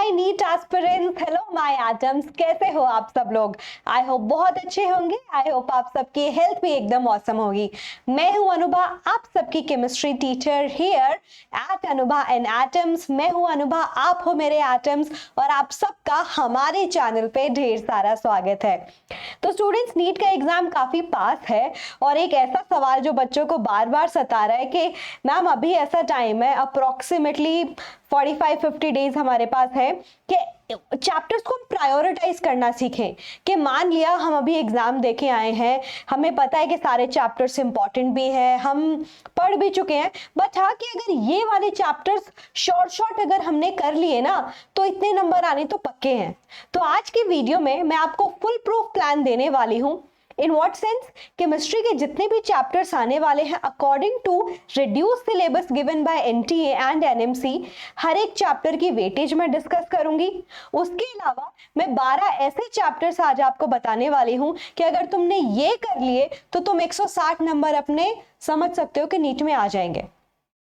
My NEET aspirants, hello my atoms, कैसे हो आप सब लोग? आई होप बहुत अच्छे होंगे। आई होप आप सबकी हेल्थ भी एकदम औसम होगी। मैं हूं अनुभा, आप सबकी chemistry teacher here eight Anubha and atoms. मैं हूं अनुभा, आप हो मेरे एटम्स, और आप सबका हमारे चैनल पे ढेर सारा स्वागत है। तो स्टूडेंट्स, नीट का एग्जाम काफी पास है और एक ऐसा सवाल जो बच्चों को बार बार सता रहा है कि मैम अभी ऐसा टाइम है, अप्रोक्सीमेटली 45-50 डेज हमारे पास है कि चैप्टर्स को हम प्रायोरिटाइज करना सीखें। कि मान लिया हम अभी एग्जाम दे के आए हैं, हमें पता है कि सारे चैप्टर्स इंपॉर्टेंट भी है, हम पढ़ भी चुके हैं, बट हाँ कि अगर ये वाले चैप्टर्स शॉर्ट अगर हमने कर लिए ना तो इतने नंबर आने तो पक्के हैं। तो आज की वीडियो में मैं आपको फुल प्रूफ प्लान देने वाली हूँ। In what sense? केमिस्ट्री के जितने भी चैप्टर्स आने वाले हैं according to reduce syllabus given by NTA and NMC, हर एक चैप्टर की वेटेज मैं डिस्कस करूंगी। उसके अलावा मैं 12 ऐसे चैप्टर्स आज आपको बताने वाली हूं कि अगर तुमने ये कर लिए तो तुम 160 नंबर अपने समझ सकते हो कि नीट में आ जाएंगे।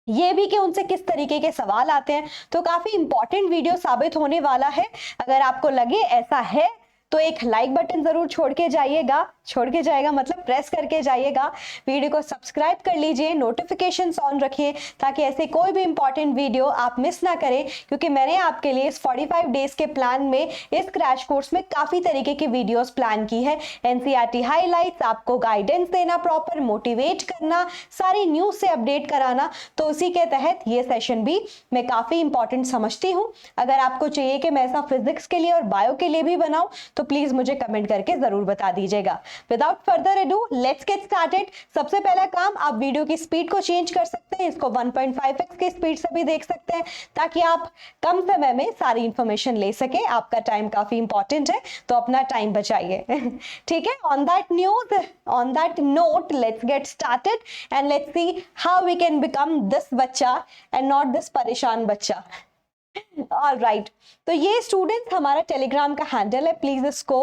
ये भी कि उनसे किस तरीके के सवाल आते हैं। तो काफी इंपॉर्टेंट वीडियो साबित होने वाला है। अगर आपको लगे ऐसा है तो एक लाइक बटन जरूर छोड़ के जाइएगा मतलब प्रेस करके जाइएगा। वीडियो को सब्सक्राइब कर लीजिए, नोटिफिकेशंस ऑन रखिए ताकि ऐसे कोई भी इंपॉर्टेंट वीडियो आप मिस ना करें, क्योंकि मैंने आपके लिए इस 45 डेज के प्लान में, इस क्रैश कोर्स में काफी तरीके की वीडियोस प्लान की है। एनसीईआरटी हाईलाइट्स, आपको गाइडेंस देना, प्रॉपर मोटिवेट करना, सारी न्यूज से अपडेट कराना। तो उसी के तहत ये सेशन भी मैं काफी इंपॉर्टेंट समझती हूँ। अगर आपको चाहिए कि मैं ऐसा फिजिक्स के लिए और बायो के लिए भी बनाऊं तो प्लीज मुझे कमेंट करके जरूर बता दीजिएगा। Without further ado let's get started. सबसे पहला काम, आप वीडियो की स्पीड को चेंज कर सकते हैं, इसको 1.5x की स्पीड से भी देख सकते हैं ताकि आप कम समय में सारी इंफॉर्मेशन ले सके। आपका टाइम काफी इंपॉर्टेंट है तो अपना टाइम बचाइए। ठीक है, on that note let's get started and let's see how we can become this बच्चा एंड नॉट दिस परेशान बच्चा। ऑलराइट, तो ये स्टूडेंट्स हमारा टेलीग्राम का हैंडल है, प्लीज इसको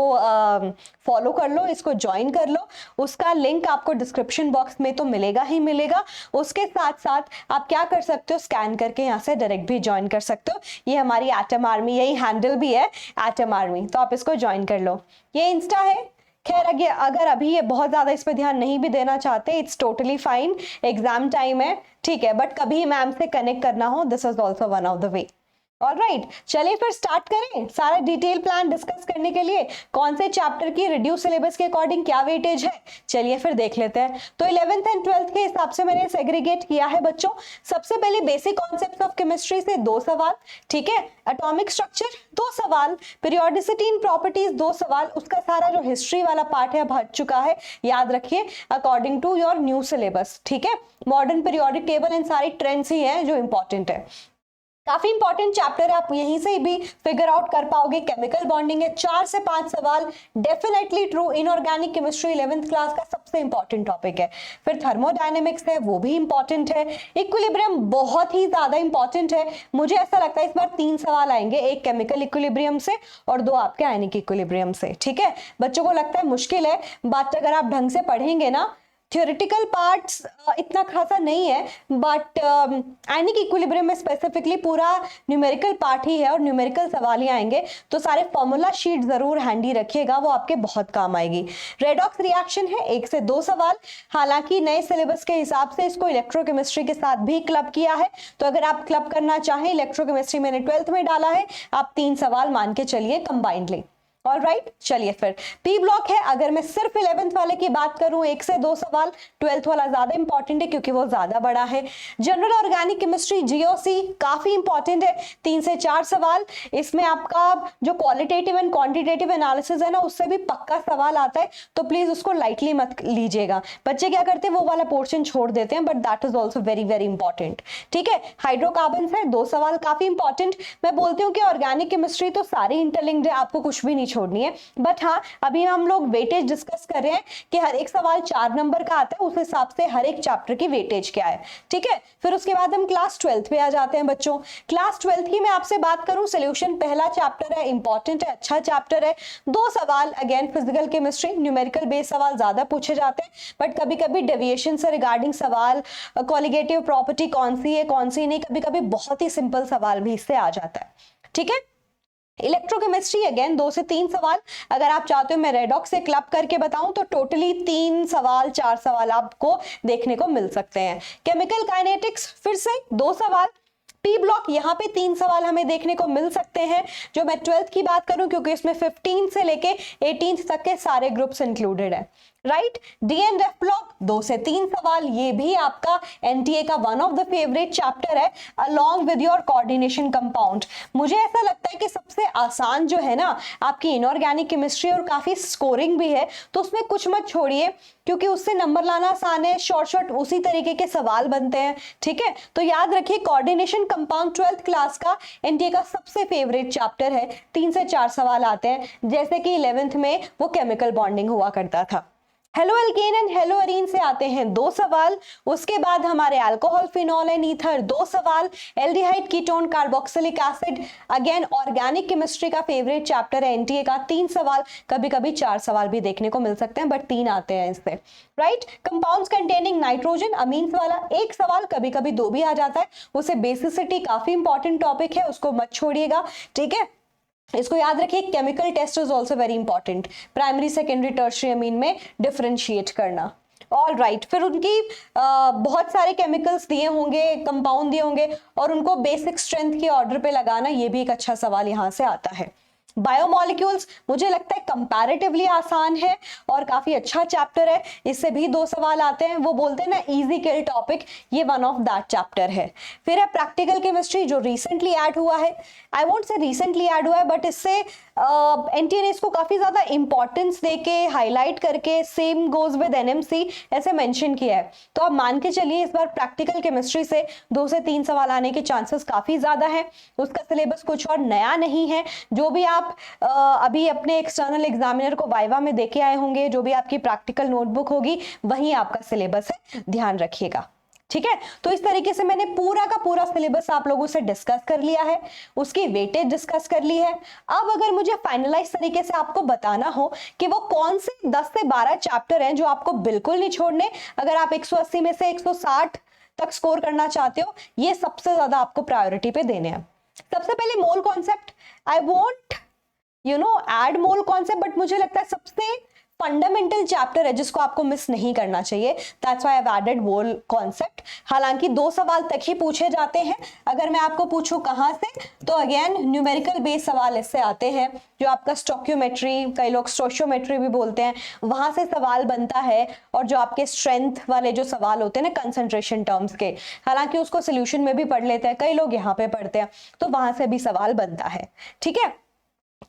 फॉलो कर लो, इसको ज्वाइन कर लो। उसका लिंक आपको डिस्क्रिप्शन बॉक्स में तो मिलेगा ही मिलेगा। उसके साथ साथ आप क्या कर सकते हो, स्कैन करके यहाँ से डायरेक्ट भी ज्वाइन कर सकते हो। ये हमारी एटम आर्मी, यही हैंडल भी है एटम आर्मी, तो आप इसको ज्वाइन कर लो। ये इंस्टा है। खैर अगर अभी ये बहुत ज्यादा इस पर ध्यान नहीं भी देना चाहते, it's totally fine, exam time है, ठीक है, बट कभी मैम से कनेक्ट करना हो, this is also one of the way. Alright, चलिए फिर स्टार्ट करें। सारा डिटेल प्लान डिस्कस करने के लिए कौन से चैप्टर की रिड्यूस सिलेबस के अकॉर्डिंग क्या वेटेज है, चलिए फिर देख लेते हैं। तो 11th एंड 12th के हिसाब से मैंने सेग्रीगेट किया है बच्चों। सबसे पहले बेसिक कॉन्सेप्ट्स ऑफ केमिस्ट्री से 2 सवाल, ठीक है, एटॉमिक स्ट्रक्चर 2 सवाल, पीरियोडिसिटी इन प्रॉपर्टीज 2 सवाल, उसका सारा जो हिस्ट्री वाला पार्ट है भर चुका है, याद रखिए according to your new syllabus, ठीक है। मॉडर्न पीरियोडिक टेबल एंड सारी ट्रेंड्स ही हैं जो इंपॉर्टेंट है। काफी इंपॉर्टेंट चैप्टर है, आप यहीं से भी फिगर आउट कर पाओगे। केमिकल बॉन्डिंग है, 4 से 5 सवाल, definitely true. Inorganic chemistry 11th class का सबसे इंपॉर्टेंट टॉपिक है। फिर थर्मोडायनेमिक्स है, वो भी इंपॉर्टेंट है। इक्विलिब्रियम बहुत ही ज्यादा इंपॉर्टेंट है। मुझे ऐसा लगता है इस बार 3 सवाल आएंगे, एक केमिकल इक्विलिब्रियम से और 2 आपके आयनिक इक्विलिब्रियम से, ठीक है। बच्चों को लगता है मुश्किल है, बट अगर आप ढंग से पढ़ेंगे ना, थ्योरेटिकल पार्ट्स इतना खासा नहीं है, बट आयनिक इक्विलिब्रियम में स्पेसिफिकली पूरा न्यूमेरिकल पार्ट ही है और न्यूमेरिकल सवाल ही आएंगे। तो सारे फॉर्मूला शीट जरूर हैंडी रखिएगा, वो आपके बहुत काम आएगी। रेडॉक्स रिएक्शन है, 1 से 2 सवाल। हालांकि नए सिलेबस के हिसाब से इसको इलेक्ट्रोकेमिस्ट्री के साथ भी क्लब किया है, तो अगर आप क्लब करना चाहें, इलेक्ट्रोकेमिस्ट्री मैंने 12th में डाला है, आप 3 सवाल मान के चलिए कंबाइंडली। ऑलराइट, चलिए फिर पी ब्लॉक है। अगर मैं सिर्फ 11th वाले की बात करूं, 1 से 2 सवाल, 12th वाला ज्यादा इंपॉर्टेंट है क्योंकि वो ज्यादा बड़ा है। जनरल ऑर्गेनिक केमिस्ट्री जीओसी काफी इंपॉर्टेंट है, 3 से 4 सवाल। इसमें आपका जो क्वालिटेटिव एंड क्वांटिटेटिव एनालिसिस है ना, उससे भी पक्का सवाल आता है, तो प्लीज उसको लाइटली मत लीजिएगा। बच्चे क्या करते हैं, वो वाला पोर्शन छोड़ देते हैं, but that is also very very important, ठीक है। हाइड्रोकार्बन है, 2 सवाल, काफी इंपॉर्टेंट। मैं बोलती हूँ कि ऑर्गेनिक केमिस्ट्री तो सारी इंटरलिंक्ड है, आपको कुछ भी नहीं छोड़नी है, बट हाँ अभी हम लोग वेटेज डिस्कस कर रहे हैं कि हर एक सवाल 4 नंबर का आता है, उस हिसाब से हर एक चैप्टर की वेटेज क्या है, ठीक है। फिर उसके बाद हम क्लास 12th पे आ जाते हैं बच्चों। क्लास 12th की मैं आपसे बात करूं, सोल्यूशन पहला चैप्टर है, इंपॉर्टेंट है, अच्छा चैप्टर है। 2 सवाल, again physical chemistry, numerical based सवाल ज्यादा पूछे जाते हैं, बट कभी कभी डेविएशन से रिगार्डिंग सवाल, कॉलिगेटिव प्रॉपर्टी कौन सी है कौन सी नहीं, कभी कभी बहुत ही सिंपल सवाल भी इससे आ जाता है, ठीक है। इलेक्ट्रोकेमिस्ट्री अगेन 2 से 3 सवाल, अगर आप चाहते हो मैं रेडॉक्स से क्लब करके बताऊं तो टोटली 3 सवाल 4 सवाल आपको देखने को मिल सकते हैं। केमिकल काइनेटिक्स फिर से 2 सवाल। पी ब्लॉक यहाँ पे 3 सवाल हमें देखने को मिल सकते हैं। जो मैं 12th की बात करूं क्योंकि इसमें 15 से लेके 18 तक के सारे ग्रुप्स इंक्लूडेड है, right. D and F block 2 से 3 सवाल, ये भी आपका एनटीए का one of the favourite chapter है along with your coordination compound. मुझे ऐसा लगता है कि सबसे आसान जो है ना आपकी इनऑर्गेनिक केमिस्ट्री और काफी स्कोरिंग भी है, तो उसमें कुछ मत छोड़िए क्योंकि उससे नंबर लाना आसान है, शॉर्ट शॉर्ट उसी तरीके के सवाल बनते हैं, ठीक है। तो याद रखिए कोऑर्डिनेशन कंपाउंड 12th क्लास का एनटीए का सबसे फेवरेट चैप्टर है। 3 से 4 सवाल आते हैं, जैसे कि 11th में वो केमिकल बॉन्डिंग हुआ करता था। Halo alkane and hello Areen से आते हैं 2 सवाल। उसके बाद हमारे अल्कोहल, फिनॉल एंड ईथर 2 सवाल। Aldehyde, ketone, carboxylic acid again organic chemistry का फेवरेट चैप्टर है एनटीए का, 3 सवाल, कभी कभी 4 सवाल भी देखने को मिल सकते हैं बट 3 आते हैं इससे, right. Compounds containing nitrogen, amines वाला 1 सवाल, कभी कभी 2 भी आ जाता है। उसे बेसिसिटी काफी इंपॉर्टेंट टॉपिक है, उसको मत छोड़िएगा, ठीक है। इसको याद रखिए, chemical test is also very important, primary secondary tertiary amine में डिफरेंशिएट करना। ऑल राइट, फिर उनकी बहुत सारे केमिकल्स दिए होंगे, कंपाउंड दिए होंगे और उनको बेसिक स्ट्रेंथ के ऑर्डर पे लगाना, ये भी एक अच्छा सवाल यहाँ से आता है। बायोमोलिक्यूल्स मुझे लगता है कंपैरेटिवली आसान है और काफी अच्छा चैप्टर है, इससे भी 2 सवाल आते हैं। वो बोलते हैं ना इजी किल टॉपिक, ये वन ऑफ दैट चैप्टर है। फिर है प्रैक्टिकल केमिस्ट्री जो रिसेंटली ऐड हुआ है, I won't say recently add हुआ है बट इससे एनटीए ने इसको काफी ज्यादा इंपॉर्टेंस देके हाईलाइट करके सेम गोज विद एनएमसी ऐसे मेंशन किया है। तो आप मान के चलिए इस बार प्रैक्टिकल केमिस्ट्री से 2 से 3 सवाल आने के चांसेस काफी ज्यादा है। उसका सिलेबस कुछ और नया नहीं है, जो भी आप अभी अपने एक्सटर्नल एग्जामिनर को वाइवा में देके आए होंगे, जो भी आपकी प्रैक्टिकल नोटबुक होगी वही आपका सिलेबस है, ध्यान रखिएगा, ठीक है। तो इस तरीके से मैंने पूरा का पूरा सिलेबस आप लोगों से डिस्कस कर लिया है, उसकी वेटेज डिस्कस कर ली है। अब अगर मुझे फाइनलाइज तरीके से आपको बताना हो कि वो कौन से 10 से 12 चैप्टर हैं जो आपको बिल्कुल नहीं छोड़ने, अगर आप 180 में से 160 तक स्कोर करना चाहते हो, ये सबसे ज्यादा आपको प्रायोरिटी पे देने हैं। सबसे पहले mole concept, I want add mole concept, but मुझे लगता है सबसे फंडामेंटल चैप्टर है जिसको आपको मिस नहीं करना चाहिए, that's why I have added mole concept. हालांकि 2 सवाल तक ही पूछे जाते हैं, अगर मैं आपको पूछूं कहां से, तो अगेन न्यूमेरिकल बेस्ड सवाल इससे आते हैं, जो आपका स्टोक्योमेट्री, कई लोग स्टोशियोमेट्री भी बोलते हैं, वहां से सवाल बनता है। और जो आपके स्ट्रेंथ वाले जो सवाल होते हैं ना कंसंट्रेशन टर्म्स के, हालांकि उसको सोल्यूशन में भी पढ़ लेते हैं, कई लोग यहाँ पे पढ़ते हैं, तो वहां से भी सवाल बनता है, ठीक है।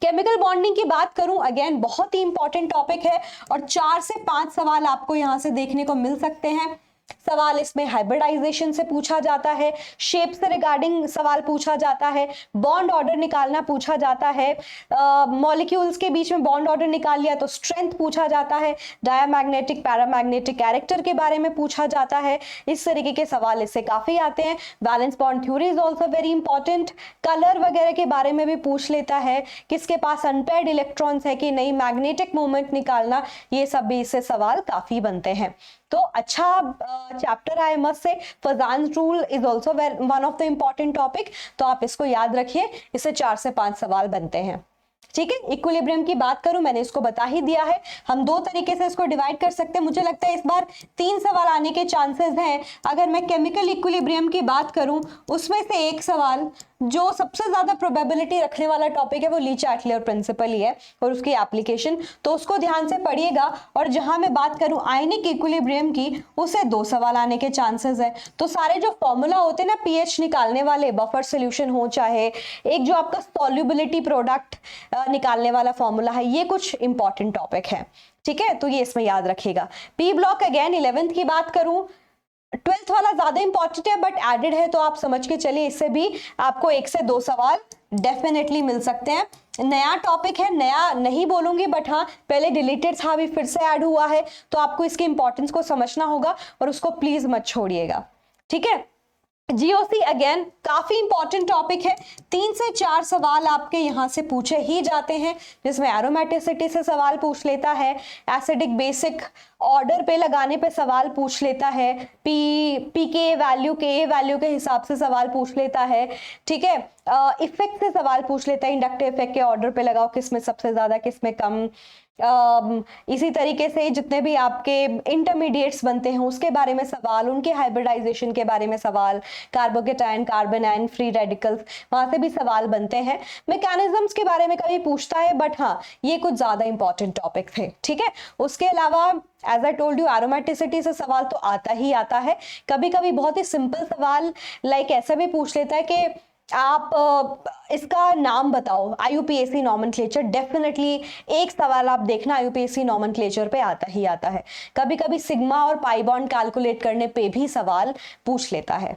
केमिकल बॉन्डिंग की बात करूं, अगेन बहुत ही इंपॉर्टेंट टॉपिक है और 4 से 5 सवाल आपको यहां से देखने को मिल सकते हैं। सवाल इसमें हाइब्रिडाइजेशन से पूछा जाता है, शेप से रिगार्डिंग सवाल पूछा जाता है, बॉन्ड ऑर्डर निकालना पूछा जाता है, मॉलिक्यूल्स के बीच में बॉन्ड ऑर्डर निकाल लिया तो स्ट्रेंथ पूछा जाता है, डायमैग्नेटिक पैरामैग्नेटिक कैरेक्टर के बारे में पूछा जाता है। इस तरीके के सवाल इससे काफी आते हैं। Valence bond theory is also very important, colour वगैरह के बारे में भी पूछ लेता है, किसके पास अनपेयर्ड इलेक्ट्रॉन्स है कि नहीं, मैग्नेटिक मोमेंट निकालना, ये सब भी इससे सवाल काफी बनते हैं। तो अच्छा चैप्टर है must say. फजान्स rule is also one of the important topic, तो आप इसको याद रखिए, इससे 4 से 5 सवाल बनते हैं, ठीक है। इक्विलिब्रियम की बात करूं, मैंने इसको बता ही दिया है, हम 2 तरीके से इसको डिवाइड कर सकते हैं। मुझे लगता है इस बार 3 सवाल आने के चांसेस हैं। अगर मैं केमिकल इक्विलिब्रियम की बात करूं, उसमें से एक सवाल जो सबसे ज्यादा प्रोबेबिलिटी रखने वाला टॉपिक है वो ली चैटलियर प्रिंसिपल ही है और उसकी एप्लीकेशन, तो उसको ध्यान से पढ़िएगा। और जहां मैं बात करूं आयनिक इक्विलिब्रियम की, उसे 2 सवाल आने के चांसेस है। तो सारे जो फॉर्मूला होते हैं ना पीएच निकालने वाले, बफर सोल्यूशन हो, चाहे एक जो आपका सॉल्युबिलिटी प्रोडक्ट निकालने वाला फॉर्मूला है, ये कुछ इंपॉर्टेंट टॉपिक है, ठीक है। तो ये इसमें याद रखिएगा। पी ब्लॉक अगेन 11th की बात करूं, 12th वाला ज्यादा इंपॉर्टेंट है बट एडेड है, तो आप समझ के चलिए इससे भी आपको 1 से 2 सवाल डेफिनेटली मिल सकते हैं। नया टॉपिक है, नया नहीं बोलूंगी बट हाँ पहले डिलीटेड था, अभी फिर से ऐड हुआ है, तो आपको इसकी इंपॉर्टेंस को समझना होगा और उसको प्लीज मत छोड़िएगा, ठीक है। जीओसी अगेन काफी इंपॉर्टेंट टॉपिक है। 3 से 4 सवाल आपके यहाँ से पूछे ही जाते हैं, जिसमें एरोमेटिसिटी से सवाल पूछ लेता है, एसिडिक बेसिक ऑर्डर पे लगाने पे सवाल पूछ लेता है, पी के वैल्यू के हिसाब से सवाल पूछ लेता है, ठीक है। इफेक्ट से सवाल पूछ लेता है, इंडक्टिव इफेक्ट के ऑर्डर पे लगाओ, किसमें सबसे ज्यादा किसमें कम। इसी तरीके से जितने भी आपके इंटरमीडिएट्स बनते हैं उसके बारे में सवाल, उनके हाइब्रिडाइजेशन के बारे में सवाल, carbocation, carbon ion, free radicals, वहां से भी सवाल बनते हैं। मैकेनिज्म्स के बारे में कभी पूछता है, बट हाँ ये कुछ ज्यादा इंपॉर्टेंट टॉपिक थे, ठीक है। उसके अलावा as I told you aromaticity से सवाल तो आता ही आता है। कभी कभी बहुत ही सिंपल सवाल लाइक ऐसा भी पूछ लेता है कि आप इसका नाम बताओ, आईयूपीएसी नॉमेनक्लेचर। डेफिनेटली एक सवाल आप देखना आईयूपीएसी नॉमेनक्लेचर पे आता ही आता है। कभी कभी सिग्मा और पाई बॉन्ड कैलकुलेट करने पे भी सवाल पूछ लेता है,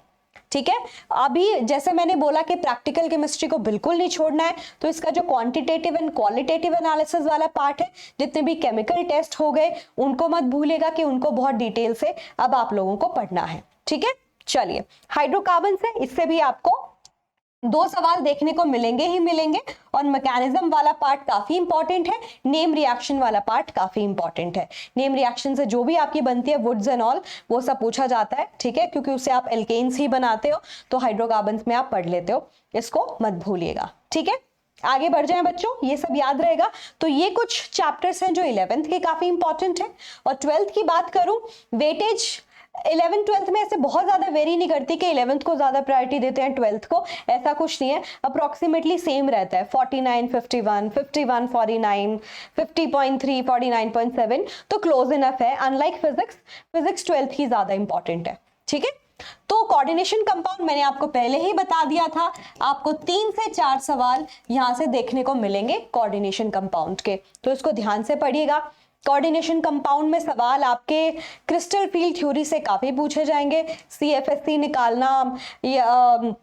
ठीक है। अभी जैसे मैंने बोला कि प्रैक्टिकल केमिस्ट्री को बिल्कुल नहीं छोड़ना है, तो इसका जो क्वांटिटेटिव एंड क्वालिटेटिव एनालिसिस वाला पार्ट है, जितने भी केमिकल टेस्ट हो गए उनको मत भूलिएगा कि उनको बहुत डिटेल से अब आप लोगों को पढ़ना है, ठीक है। चलिए, हाइड्रोकार्बन से इससे भी आपको 2 सवाल देखने को मिलेंगे ही मिलेंगे, और मैकेनिज्म वाला पार्ट काफी इंपॉर्टेंट है, नेम रिएक्शन वाला पार्ट काफी इंपॉर्टेंट है। नेम रिएक्शन से जो भी आपकी बनती है वुड्स एंड ऑल, वो सब पूछा जाता है, ठीक है, क्योंकि उससे आप एल्केन्स ही बनाते हो, तो हाइड्रोकार्बन्स में आप पढ़ लेते हो, इसको मत भूलिएगा, ठीक है। आगे बढ़ जाएं बच्चों, ये सब याद रहेगा। तो ये कुछ चैप्टर्स हैं जो 11th के काफी इंपॉर्टेंट है। और 12th की बात करूं, वेटेज 11th 12th में ऐसे बहुत ज्यादा वेरी नहीं करती कि 11th को ज्यादा प्रायोरिटी देते हैं 12th को, ऐसा कुछ नहीं है। अप्रोक्सीमेटली सेम रहता है, 49 51 51 49 50.3 49.7, तो क्लोज इनफ है। अनलाइक फिजिक्स 12th ही ज्यादा इंपॉर्टेंट है, ठीक है। तो कोऑर्डिनेशन कंपाउंड मैंने आपको पहले ही बता दिया था, आपको 3 से 4 सवाल यहां से देखने को मिलेंगे कोऑर्डिनेशन कंपाउंड के, तो इसको ध्यान से पढ़िएगा। कोऑर्डिनेशन कंपाउंड में सवाल आपके क्रिस्टल फील्ड थ्योरी से काफी पूछे जाएंगे, सीएफएससी निकालना, या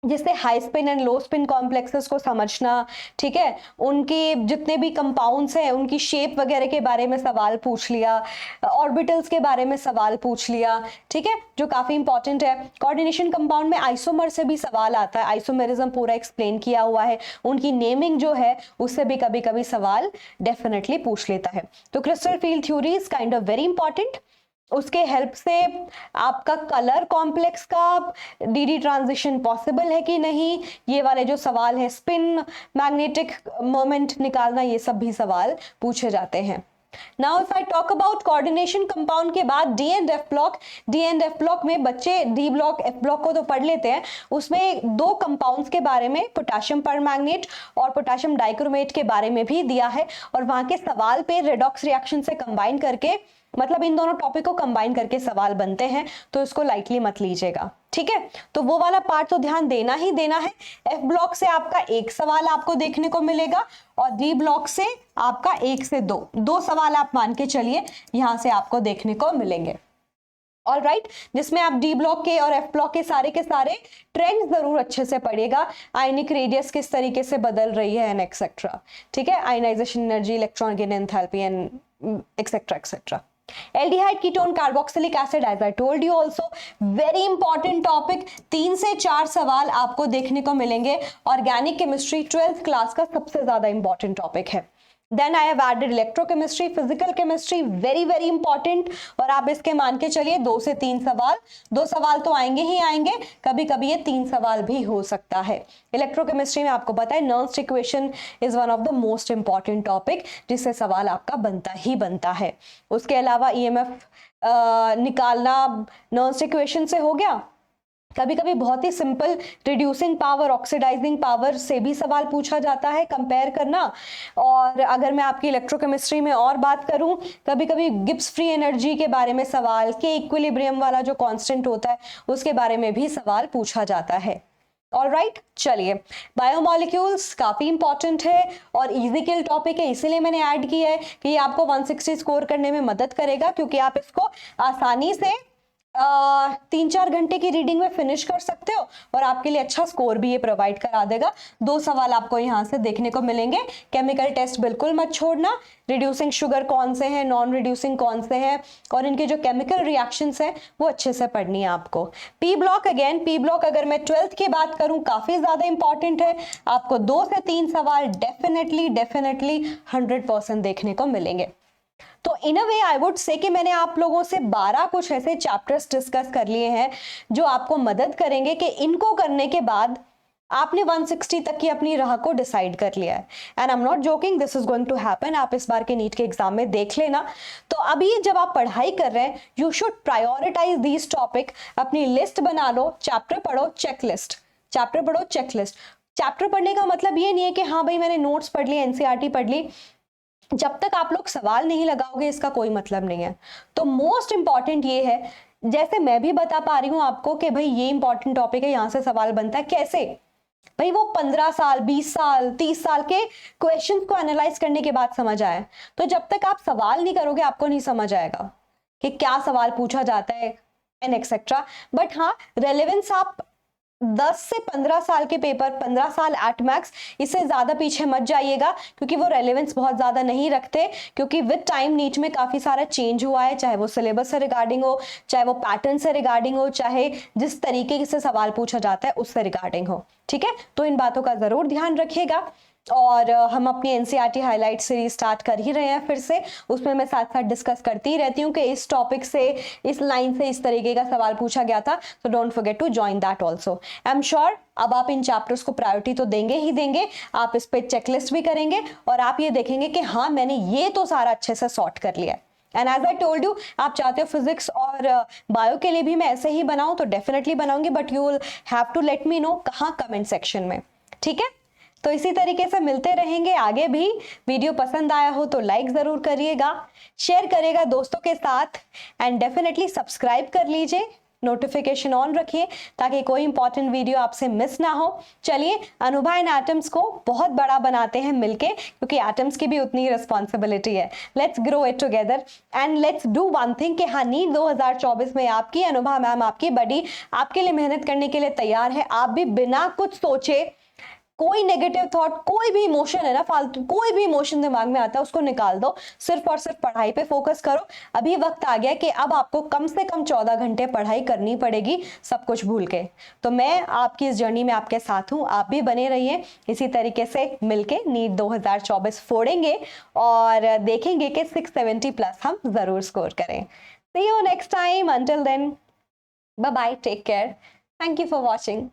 जिससे high spin and low spin complexes को समझना, ठीक है, उनके जितने भी कंपाउंड्स हैं उनकी शेप वगैरह के बारे में सवाल पूछ लिया, ऑर्बिटल्स के बारे में सवाल पूछ लिया, ठीक है, जो काफी इंपॉर्टेंट है। कोऑर्डिनेशन कंपाउंड में आइसोमर से भी सवाल आता है, आइसोमेरिज्म पूरा एक्सप्लेन किया हुआ है, उनकी नेमिंग जो है उससे भी कभी कभी सवाल डेफिनेटली पूछ लेता है। तो crystal field theory is kind of very important. उसके हेल्प से आपका कलर कॉम्प्लेक्स का डीडी ट्रांजिशन पॉसिबल है कि नहीं, ये वाले जो सवाल है, स्पिन मैग्नेटिक मोमेंट निकालना, ये सब भी सवाल पूछे जाते हैं। Now if I talk about coordination compound के बाद डी एंड एफ ब्लॉक में बच्चे डी ब्लॉक एफ ब्लॉक को तो पढ़ लेते हैं, उसमें 2 कंपाउंड्स के बारे में, पोटेशियम परमैंगनेट और पोटेशियम डाइक्रोमेट के बारे में भी दिया है, और वहां के सवाल पे रेडॉक्स रिएक्शन से कंबाइन करके, मतलब इन दोनों टॉपिक को कंबाइन करके सवाल बनते हैं, तो इसको लाइटली मत लीजिएगा, ठीक है। तो वो वाला पार्ट तो ध्यान देना ही देना है। एफ ब्लॉक से आपका 1 सवाल आपको देखने को मिलेगा, और डी ब्लॉक से आपका 1 से 2 सवाल आप मान के चलिए यहां से आपको देखने को मिलेंगे। ऑल राइट, जिसमें आप डी ब्लॉक के और एफ ब्लॉक के सारे ट्रेंड्स जरूर अच्छे से पढ़िएगा, आयनिक रेडियस किस तरीके से बदल रही है एंड एक्सेट्रा, ठीक है, ionisation energy, electron gain, enthalpy and etcetera etcetera. Aldehyde ketone carboxylic acid, as I told you also very important topic, 3 से 4 सवाल आपको देखने को मिलेंगे। ऑर्गेनिक केमिस्ट्री 12th क्लास का सबसे ज्यादा इंपॉर्टेंट टॉपिक है। Then I have added electrochemistry, physical chemistry, very very important, और आप इसके मान के चलिए 2 से 3 सवाल, 2 सवाल तो आएंगे ही आएंगे, कभी कभी ये 3 सवाल भी हो सकता है। इलेक्ट्रोकेमिस्ट्री में आपको पता है Nernst equation is one of the most important topic, जिससे सवाल आपका बनता ही बनता है। उसके अलावा ईएमएफ निकालना नर्न्स इक्वेशन से हो गया, कभी कभी बहुत ही simple reducing power, oxidizing power से भी सवाल पूछा जाता है, कंपेयर करना। और अगर मैं आपकी इलेक्ट्रोकेमिस्ट्री में और बात करूं, कभी कभी गिब्स फ्री एनर्जी के बारे में सवाल, के इक्विलिब्रियम वाला जो कांस्टेंट होता है उसके बारे में भी सवाल पूछा जाता है। ऑल राइट, चलिए, बायोमोलिक्यूल्स काफी इंपॉर्टेंट है और इजी किल टॉपिक है, इसीलिए मैंने ऐड किया है कि ये आपको 160 स्कोर करने में मदद करेगा, क्योंकि आप इसको आसानी से 3-4 घंटे की रीडिंग में फिनिश कर सकते हो और आपके लिए अच्छा स्कोर भी ये प्रोवाइड करा देगा। 2 सवाल आपको यहाँ से देखने को मिलेंगे। केमिकल टेस्ट बिल्कुल मत छोड़ना, रिड्यूसिंग शुगर कौन से हैं, नॉन रिड्यूसिंग कौन से हैं और इनके जो केमिकल रिएक्शंस हैं वो अच्छे से पढ़नी है आपको। P block, again P block अगर मैं 12th की बात करूं काफी ज्यादा इंपॉर्टेंट है। आपको 2 से 3 सवाल डेफिनेटली 100% देखने को मिलेंगे। तो इन अ वे आई वुड से कि मैंने आप लोगों से 12 कुछ ऐसे चैप्टर्स डिस्कस कर लिए हैं जो आपको मदद करेंगे कि इनको करने के बाद आपने 160 तक की अपनी राह को डिसाइड कर लिया है। And I am not joking, this is going to happen. आप इस बार के नीट के एग्जाम में देख लेना। तो अभी जब आप पढ़ाई कर रहे हैं, you should prioritise these topic. अपनी लिस्ट बना लो, चैप्टर पढ़ो, चेकलिस्ट, चैप्टर पढ़ो, चेकलिस्ट। चैप्टर पढ़ने का मतलब ये नहीं है कि हाँ भाई मैंने नोट्स पढ़ ली, एनसीईआरटी पढ़ ली। जब तक आप लोग सवाल नहीं लगाओगे इसका कोई मतलब नहीं है। तो मोस्ट इंपॉर्टेंट ये है, जैसे मैं भी बता पा रही हूं आपको कि भाई ये इंपॉर्टेंट टॉपिक है, यहां से सवाल बनता है। कैसे भाई? वो 15 साल, 20 साल, 30 साल के क्वेश्चंस को एनालाइज करने के बाद समझ आए। तो जब तक आप सवाल नहीं करोगे आपको नहीं समझ आएगा कि क्या सवाल पूछा जाता है एंड एक्सेट्रा। बट हाँ, रेलेवेंस आप 10 से 15 साल के पेपर, 15 साल एट मैक्स, इससे ज्यादा पीछे मत जाइएगा क्योंकि वो रेलेवेंस बहुत ज्यादा नहीं रखते। क्योंकि विद टाइम नीट में काफी सारा चेंज हुआ है, चाहे वो सिलेबस से रिगार्डिंग हो, चाहे वो पैटर्न से रिगार्डिंग हो, चाहे जिस तरीके से सवाल पूछा जाता है उससे रिगार्डिंग हो। ठीक है, तो इन बातों का जरूर ध्यान रखिएगा। और हम अपनी एनसीईआरटी हाईलाइट सीरीज स्टार्ट कर ही रहे हैं फिर से। उसमें मैं साथ साथ डिस्कस करती ही रहती हूँ कि इस टॉपिक से, इस लाइन से इस तरीके का सवाल पूछा गया था। तो don't forget to join that also. I am sure अब आप इन चैप्टर्स को प्रायोरिटी तो देंगे ही देंगे। आप इस पे चेकलिस्ट भी करेंगे और आप ये देखेंगे कि हाँ मैंने ये तो सारा अच्छे से सॉर्ट कर लिया है। And as I told you, आप चाहते हो फिजिक्स और बायो के लिए भी मैं ऐसे ही बनाऊं तो डेफिनेटली बनाऊंगी, but you will have to let me know कहाँ, कमेंट सेक्शन में। ठीक है, तो इसी तरीके से मिलते रहेंगे आगे भी। वीडियो पसंद आया हो तो लाइक जरूर करिएगा, शेयर करिएगा दोस्तों के साथ एंड डेफिनेटली सब्सक्राइब कर लीजिए, नोटिफिकेशन ऑन रखिए ताकि कोई इंपॉर्टेंट वीडियो आपसे मिस ना हो। चलिए अनुभा एंड एटम्स को बहुत बड़ा बनाते हैं मिलके, क्योंकि एटम्स की भी उतनी ही रिस्पॉन्सिबिलिटी है। Let's grow it together and let's do one thing कि हाँ, नीट 2024 में आपकी अनुभा मैम, आपकी बडी, आपके लिए मेहनत करने के लिए तैयार है। आप भी बिना कुछ सोचे, कोई नेगेटिव थॉट, कोई भी इमोशन है ना फालतू, कोई भी इमोशन दिमाग में आता है उसको निकाल दो, सिर्फ और सिर्फ पढ़ाई पे फोकस करो। अभी वक्त आ गया कि अब आपको कम से कम 14 घंटे पढ़ाई करनी पड़ेगी, सब कुछ भूल के। तो मैं आपकी इस जर्नी में आपके साथ हूं, आप भी बने रहिए। इसी तरीके से मिलके नीट 2024 फोड़ेंगे और देखेंगे कि 670+ हम जरूर स्कोर करें। See you next time. Until then, bye bye, take care. Thank you for watching.